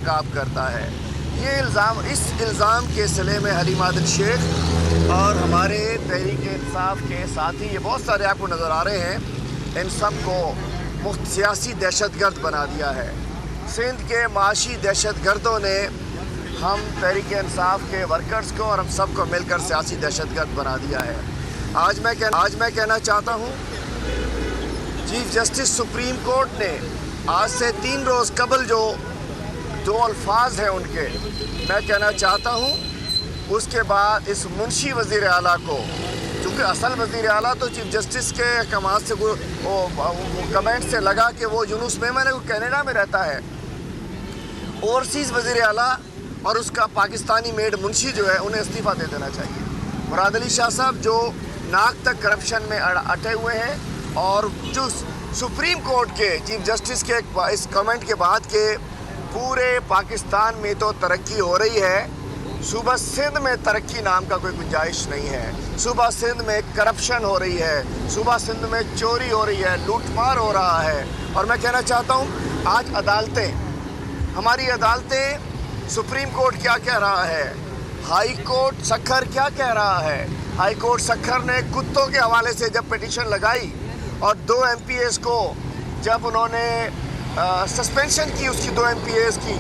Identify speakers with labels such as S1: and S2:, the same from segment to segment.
S1: काम करता है। ये इस इल्ज़ाम के सिले में हलीम आदिल शेख और हमारे तहरीक इंसाफ के साथी ये बहुत सारे आपको नज़र आ रहे हैं, इन सब को मुफ्त सियासी दहशतगर्द बना दिया है। सिंध के माशी दहशतगर्दों ने हम तहरीक इंसाफ के वर्कर्स को और हम सब को मिलकर सियासी दहशतगर्द बना दिया है। आज मैं कहना चाहता हूँ, चीफ जस्टिस सुप्रीम कोर्ट ने आज से 3 रोज़ कबल जो 2 अल्फाज हैं उनके, मैं कहना चाहता हूँ उसके बाद इस मुंशी वज़ीर आला को, चूँकि असल वज़ीर आला तो चीफ जस्टिस के कमाल से वो कमेंट से लगा कि वो यूनुस मेमन है, वो कनाडा में रहता है। ओवरसीज़ वज़ीर आला और उसका पाकिस्तानी मेड मुंशी जो है उन्हें इस्तीफ़ा दे देना चाहिए। मुराद अली शाह साहब जो नाक तक करप्शन में अटे हुए हैं, और जो सुप्रीम कोर्ट के चीफ जस्टिस के इस कमेंट के बाद के पूरे पाकिस्तान में तो तरक्की हो रही है, सूबा सिंध में तरक्की नाम का कोई गुंजाइश नहीं है। सूबा सिंध में करप्शन हो रही है, सूबा सिंध में चोरी हो रही है, लूटमार हो रहा है। और मैं कहना चाहता हूँ, आज हमारी अदालतें, सुप्रीम कोर्ट क्या कह रहा है, हाई कोर्ट सखर क्या कह रहा है। हाई कोर्ट सखर ने कुत्तों के हवाले से जब पिटीशन लगाई और 2 MPs को जब उन्होंने सस्पेंशन की उसकी 2 MPs की,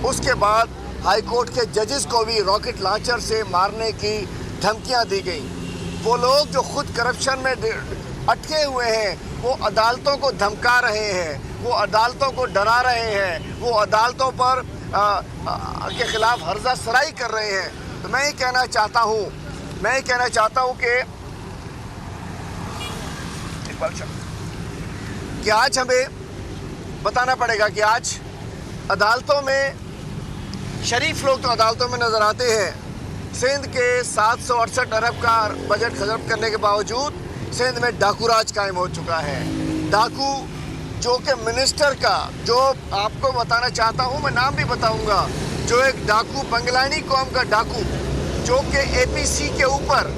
S1: उसके बाद हाई कोर्ट के जजेस को भी रॉकेट लॉन्चर से मारने की धमकियां दी गई। वो लोग जो खुद करप्शन में अटके हुए हैं, वो अदालतों को धमका रहे हैं, वो अदालतों को डरा रहे हैं, वो अदालतों पर के खिलाफ हर्जा सराई कर रहे हैं। तो मैं ये कहना चाहता हूँ कि आज हमें बताना पड़ेगा कि आज अदालतों में शरीफ लोग तो अदालतों में नज़र आते हैं। सिंध के 768 अरब का बजट खत्म करने के बावजूद सिंध में डाकू राज कायम हो चुका है। डाकू जो कि मिनिस्टर का, जो आपको बताना चाहता हूँ, मैं नाम भी बताऊँगा, जो एक डाकू बंगलानी कौम का डाकू जो कि APC के ऊपर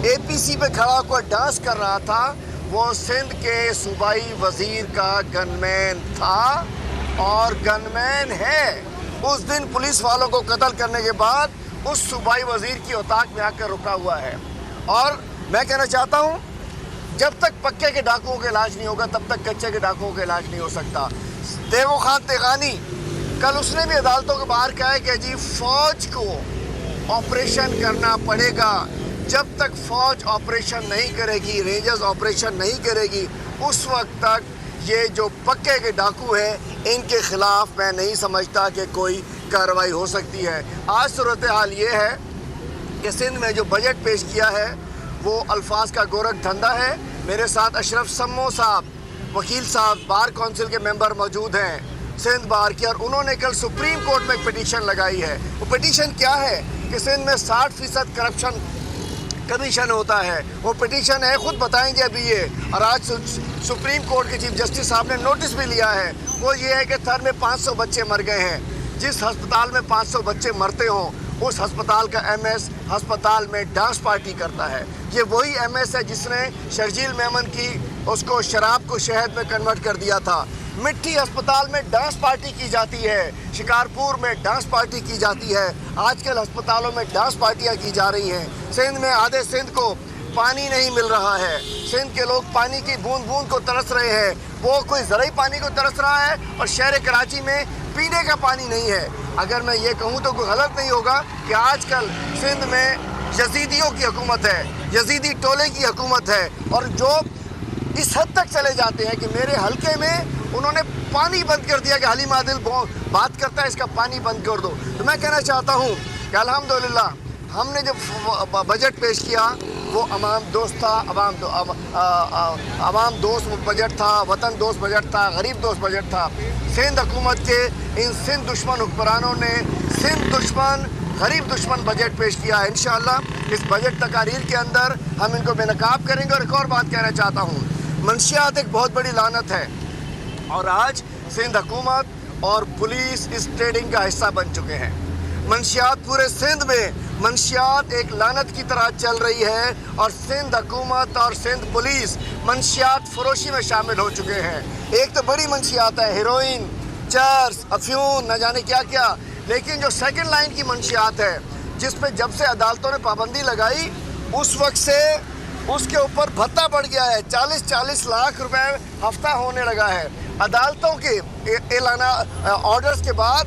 S1: APC पे खड़ा होकर डांस कर रहा था, वो सिंध के सूबाई वज़ीर का गनमैन था और गनमैन है। उस दिन पुलिस वालों को कत्ल करने के बाद उस सूबाई वज़ीर की औताक में आकर रुका हुआ है। और मैं कहना चाहता हूँ, जब तक पक्के के डाकुओं का इलाज नहीं होगा तब तक कच्चे के डाकुओं का इलाज नहीं हो सकता। देगो खान तेगानी कल उसने भी अदालतों के बाहर कहा है कि जी फ़ौज को ऑपरेशन करना पड़ेगा। जब तक फ़ौज ऑपरेशन नहीं करेगी, रेंजर्स ऑपरेशन नहीं करेगी, उस वक्त तक ये जो पक्के के डाकू हैं इनके ख़िलाफ़ मैं नहीं समझता कि कोई कार्रवाई हो सकती है। आज सूरत हाल ये है कि सिंध में जो बजट पेश किया है वो अल्फाज का गोरख धंधा है। मेरे साथ अशरफ सम्मो साहब, वकील साहब, बार कौंसिल के मेंबर मौजूद हैं सिंध बार की, और उन्होंने कल सुप्रीम कोर्ट में एक पिटीशन लगाई है। वो पिटीशन क्या है कि सिंध में 60% करप्शन कमीशन होता है। वो पिटीशन है, खुद बताएंगे अभी ये। और आज सुप्रीम कोर्ट के चीफ जस्टिस साहब ने नोटिस भी लिया है। वो ये है कि थर में 500 बच्चे मर गए हैं। जिस अस्पताल में 500 बच्चे मरते हों, उस अस्पताल का MS अस्पताल में डांस पार्टी करता है। ये वही MS है जिसने शर्जील मेमन की उसको शराब को शहद में कन्वर्ट कर दिया था। मिट्टी अस्पताल में डांस पार्टी की जाती है, शिकारपुर में डांस पार्टी की जाती है, आजकल अस्पतालों में डांस पार्टियां की जा रही हैं। सिंध में आधे सिंध को पानी नहीं मिल रहा है। सिंध के लोग पानी की बूंद बूंद को तरस रहे हैं। वो कोई ज़रूरी पानी को तरस रहा है और शहर कराची में पीने का पानी नहीं है। अगर मैं ये कहूँ तो कोई गलत नहीं होगा कि आजकल सिंध में यजीदियों की हुकूमत है, यजीदी टोले की हुकूमत है, और जो इस हद तक चले जाते हैं कि मेरे हलके में उन्होंने पानी बंद कर दिया कि हलीम आदिल बात करता है, इसका पानी बंद कर दो। तो मैं कहना चाहता हूँ कि अल्हम्दुलिल्लाह हमने जब बजट पेश किया वो अवाम दोस्त था, अवाम दोस्त बजट था, वतन दोस्त बजट था, गरीब दोस्त बजट था। सिंध हुकूमत के इन सिंध दुश्मन हुक्मरानों ने सिंध दुश्मन, गरीब दुश्मन बजट पेश किया है। इंशाअल्लाह इस बजट तकारीर के अंदर हम इनको बेनकाब करेंगे। और एक और बात कहना चाहता हूँ, मंशियात एक बहुत बड़ी लानत है और आज सिंध हुकूमत और पुलिस इस ट्रेडिंग का हिस्सा बन चुके हैं। मंशियात पूरे सिंध में मंशियात एक लानत की तरह चल रही है और सिंध हुकूमत और सिंध पुलिस मंशियात फरोशी में शामिल हो चुके हैं। एक तो बड़ी मंशियात है, हेरोइन, चर्स, अफ्यून, न जाने क्या क्या। لیکن جو سیکنڈ لائن کی منشیات ہے جس پہ جب سے عدالتوں نے پابندی لگائی اس وقت سے اس کے اوپر بھتہ بڑھ گیا ہے، 40 لاکھ روپے ہفتہ ہونے لگا ہے۔ عدالتوں کے اعلانہ آرڈرز کے بعد